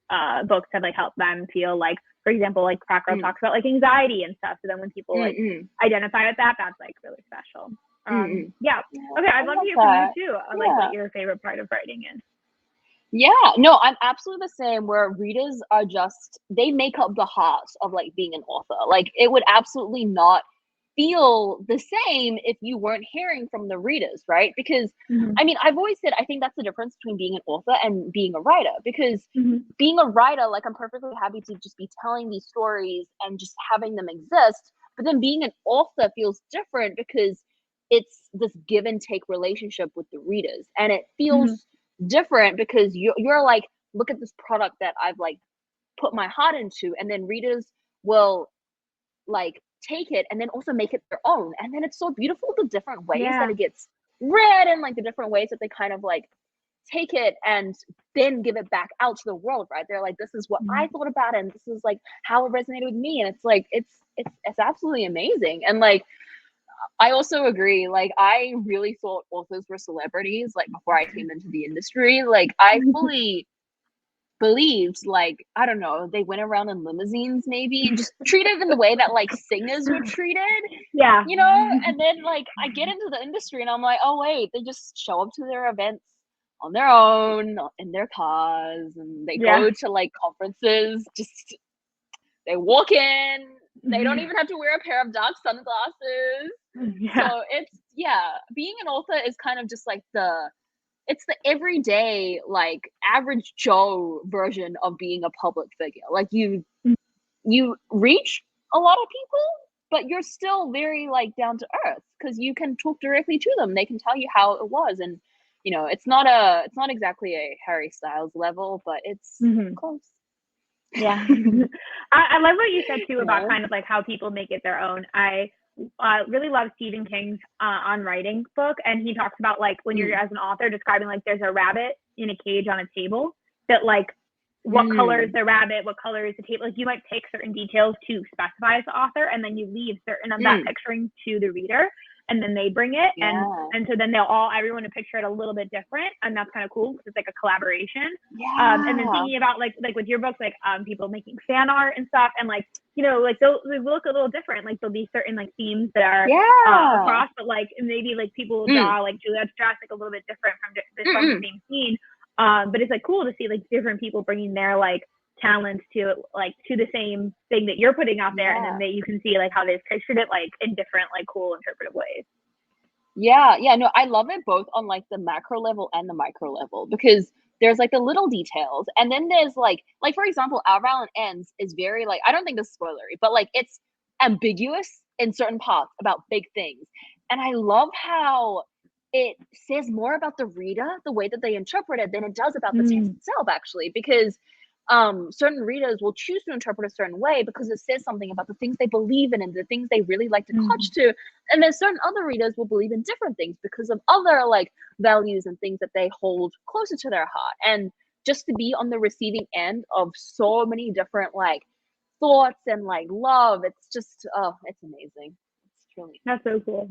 books have like helped them feel like, for example, like Crack Girl talks about like anxiety and stuff. So then when people like identify with that, that's like really special. Yeah. Okay. I'd love to hear from you too. Like what your favorite part of writing is. Yeah, no, I'm absolutely the same where readers are just, they make up the heart of like being an author. Like it would absolutely not feel the same if you weren't hearing from the readers, right? Because I mean, I've always said, I think that's the difference between being an author and being a writer, because being a writer, like I'm perfectly happy to just be telling these stories and just having them exist. But then being an author feels different because it's this give and take relationship with the readers. And it feels different because you're like, look at this product that I've like put my heart into, and then readers will like take it and then also make it their own, and then it's so beautiful the different ways that it gets read and like the different ways that they kind of like take it and then give it back out to the world, right? They're like, this is what I thought about it, and this is like how it resonated with me, and it's like it's absolutely amazing. And like I also agree, like I really thought authors were celebrities like before I came into the industry. Like I fully believed, like, I don't know, they went around in limousines maybe and just treated in the way that like singers were treated. Yeah. You know? And then like I get into the industry and I'm like, oh wait, they just show up to their events on their own, in their cars, and they go to like conferences, just they walk in, they don't even have to wear a pair of dark sunglasses. So it's being an author is kind of just like it's the everyday, like average Joe version of being a public figure. Like you reach a lot of people, but you're still very like down to earth because you can talk directly to them. They can tell you how it was, and you know, it's not exactly a Harry Styles level, but it's close. Yeah. I love what you said too about kind of like how people make it their own. I really love Stephen King's On Writing book, and he talks about like when you're as an author describing like there's a rabbit in a cage on a table, that like what color is the rabbit, what color is the table, like you might pick certain details to specify as the author, and then you leave certain of that picturing to the reader, and then they bring it, and so then everyone will picture it a little bit different, and that's kind of cool because it's like a collaboration. And then thinking about like with your books, like people making fan art and stuff, and like like they look a little different. Like there'll be certain like themes that are across, but like maybe like people will draw like Juliet's dress like a little bit different from the same scene. But it's like cool to see like different people bringing their like talents to the same thing that you're putting out there, and then that you can see like how they've pictured it like in different like cool interpretive ways. No, I love it both on like the macro level and the micro level, because there's like the little details, and then there's like for example, Our Violent Ends is very like, I don't think this is spoilery, but like it's ambiguous in certain parts about big things, and I love how it says more about the reader, the way that they interpret it, than it does about the text itself, actually, because certain readers will choose to interpret a certain way because it says something about the things they believe in and the things they really like to clutch to, and then certain other readers will believe in different things because of other like values and things that they hold closer to their heart. And just to be on the receiving end of so many different like thoughts and like love, it's just it's amazing. It's truly that's so cool.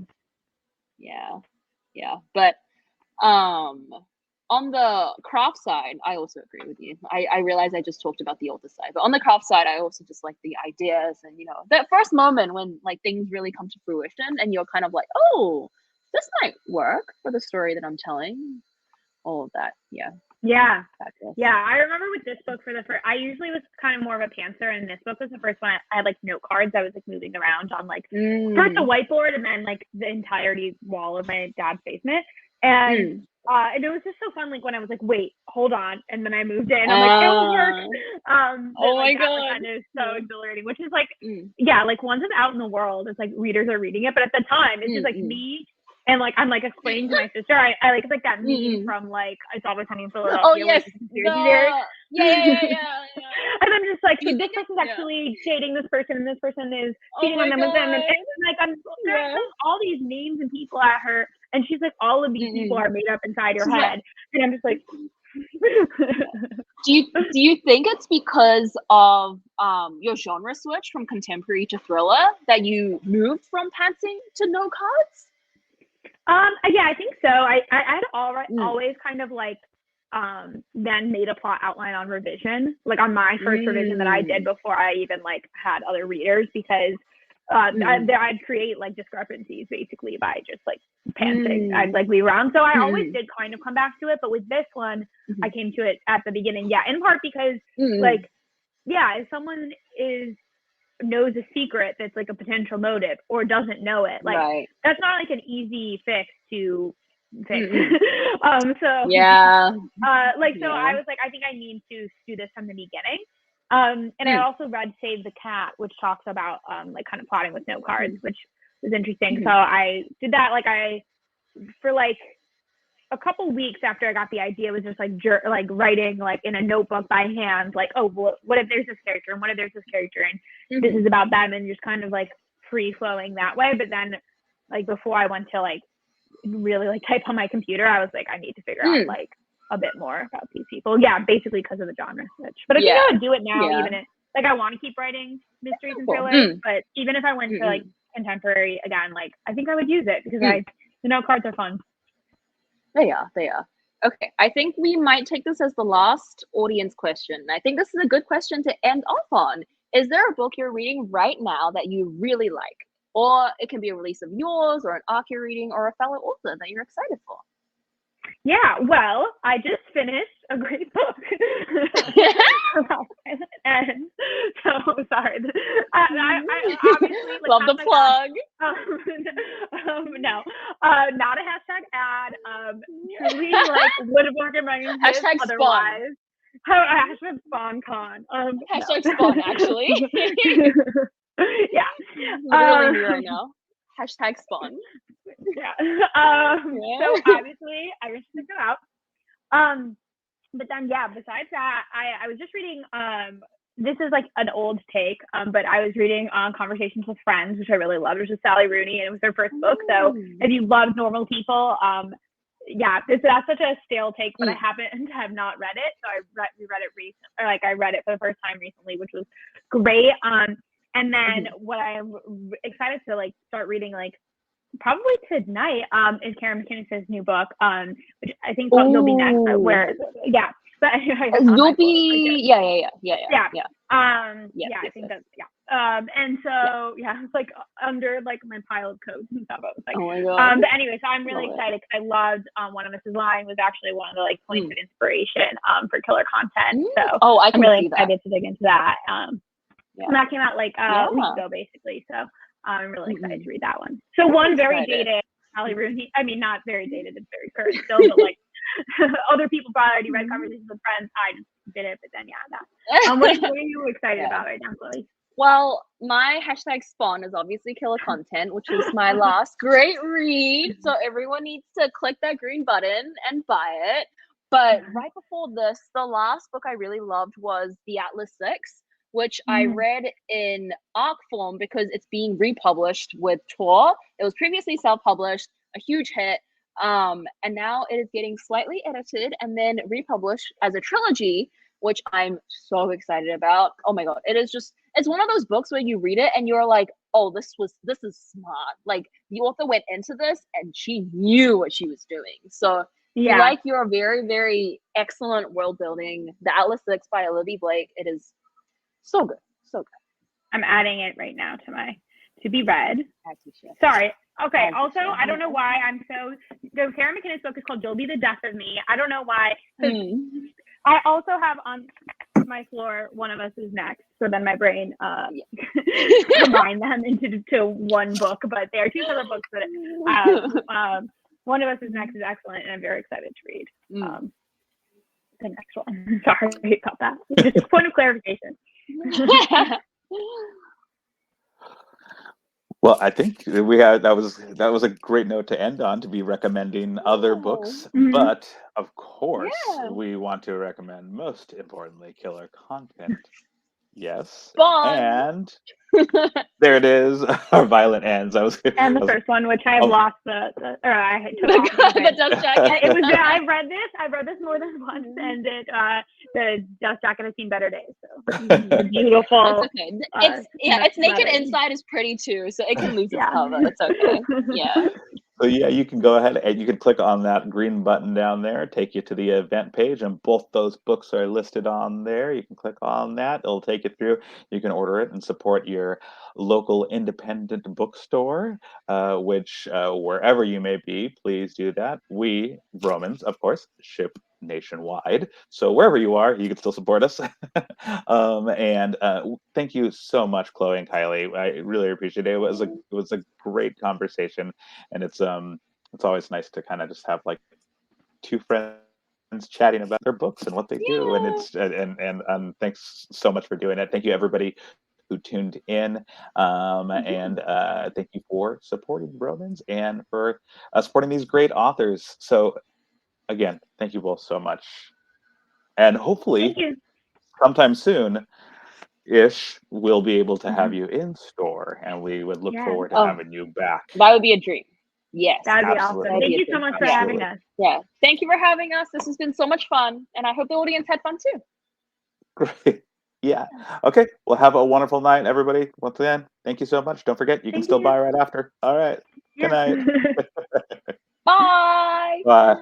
But on the craft side, I also agree with you. I realize I just talked about the author side, but on the craft side, I also just like the ideas and that first moment when like things really come to fruition and you're kind of like, oh, this might work for the story that I'm telling. All of that, Yeah, I remember with this book I usually was kind of more of a pantser, and this book was the first one I had like note cards. I was like moving around on like first a whiteboard and then like the entirety wall of my dad's basement, and it was just so fun. Like when I was like, wait, hold on, and then I moved in. I'm like, it will work. Oh my god, it is so exhilarating. Which is like, like once it's out in the world, it's like readers are reading it, but at the time, it's just like me. And like I'm like explaining to my sister, I like it's like that meme from like It's Always Sunny in Philadelphia. Oh yes, yeah. And I'm just like, so this person's actually dating this person, and this person is cheating on them with them, and like I'm throwing all these names and people at her, and she's like, all of these people are made up inside your head, and I'm just like. Do you think it's because of your genre switch from contemporary to thriller that you moved from pantsing to no cards? Yeah, I think so. I had always kind of like then made a plot outline on revision, like on my first revision that I did before I even like had other readers, because I'd create like discrepancies basically by just like pantsing. I'd like leave around. So I always did kind of come back to it, but with this one, I came to it at the beginning. Yeah, in part because like, if someone knows a secret that's like a potential motive or doesn't know it, like that's not like an easy fix to fix. I was like, I think I need to do this from the beginning. And I also read Save the Cat, which talks about like kind of plotting with note cards, which was interesting. So I did that for like a couple weeks after I got the idea, was just like writing like in a notebook by hand, like, oh, what if there's this character, and what if there's this character, and this is about them, and just kind of like free flowing that way. But then like before I went to like really like type on my computer, I was like, I need to figure out like a bit more about these people. Yeah, basically because of the genre switch. But I think I would do it now, even if like I want to keep writing mysteries and thrillers, but even if I went to like contemporary again, like I think I would use it because the note cards are fun. They are. Okay, I think we might take this as the last audience question. I think this is a good question to end off on. Is there a book you're reading right now that you really like? Or it can be a release of yours, or an arc you're reading, or a fellow author that you're excited for. Yeah, well, I just finished a great book. And so sorry. I obviously love the plug. No, not a hashtag ad. Truly like would have recommended hashtag otherwise. Hashtag SpawnCon. Hashtag Spawn, actually. Yeah. Literally me right now. Hashtag Spawn. So obviously I just checked it out. But then besides that, I was just reading this is like an old take, but I was reading Conversations with Friends, which I really loved, which is Sally Rooney, and it was her first book. So if you love normal people, that's such a stale take, but I have not read it. So I read it recently, or like I read it for the first time recently, which was great. And then what I'm excited to like start reading like probably tonight is Karen McInnes's new book, which I think you'll be next. But anyway, you'll be I think that's and so it's like under like my pile of codes and stuff. I was like, oh my God. But anyway, so I'm really excited because I loved One of Us Is Lying was actually one of the like points of inspiration for killer content. So I'm really excited to dig into that. And that came out like a week ago basically. So I'm really excited to read that one. So one very dated Sally Rooney. I mean, not very dated, it's very current still, but like other people probably already read Conversations with Friends. I just did it, but then that. What are you excited about right now, Chloe? Well, my hashtag spawn is obviously killer content, which is my last great read. So everyone needs to click that green button and buy it. But right before this, the last book I really loved was The Atlas 6, which I read in ARC form because it's being republished with Tor. It was previously self-published, a huge hit. And now it is getting slightly edited and then republished as a trilogy, which I'm so excited about. Oh my God. It's one of those books where you read it and you're like, oh, this is smart. Like the author went into this and she knew what she was doing. So like your very, very excellent world building, The Atlas 6 by Olivia Blake, it is so good. So good. I'm adding it right now to be read. Sorry. Okay. Also, I don't know why the Karen McInnes book is called You'll Be the Death of Me. I don't know why. I also have on my floor One of Us Is Next. So then my brain combined them into one book, but they are two separate books. But One of Us Is Next is excellent, and I'm very excited to read the next one. Sorry about that. Just a point of clarification. Well, I think that was a great note to end on, to be recommending other books, but of course we want to recommend, most importantly, killer content. Yes. And there it is. Our violent ends. And the first one, which I lost I took off the dust jacket. It was. I read this more than once, and the dust jacket has seen better days. So beautiful. It's okay. It's naked inside is pretty too, so it can lose its cover. It's okay. Yeah. So you can go ahead and you can click on that green button down there, take you to the event page, and both those books are listed on there. You can click on that. It'll take you through. You can order it and support your local independent bookstore, which wherever you may be, please do that. We, Vromans, of course, ship nationwide. So wherever you are, you can still support us. And thank you so much, Chloe and Kylie. I really appreciate it. It was a great conversation, and it's always nice to kind of just have like two friends chatting about their books and what they do. And and thanks so much for doing it. Thank you everybody who tuned in, and thank you for supporting Vromans and for supporting these great authors. So again, thank you both so much, and hopefully sometime soon ish we'll be able to have you in store, and we would look forward to having you back. That would be a dream. Yes, that'd be awesome. Thank you so much for having us. Thank you for having us. This has been so much fun, and I hope the audience had fun too. Great. Okay, well, have a wonderful night, everybody. Once again, thank you so much. Don't forget, you can still buy right after. All right. Good night. Bye. Bye.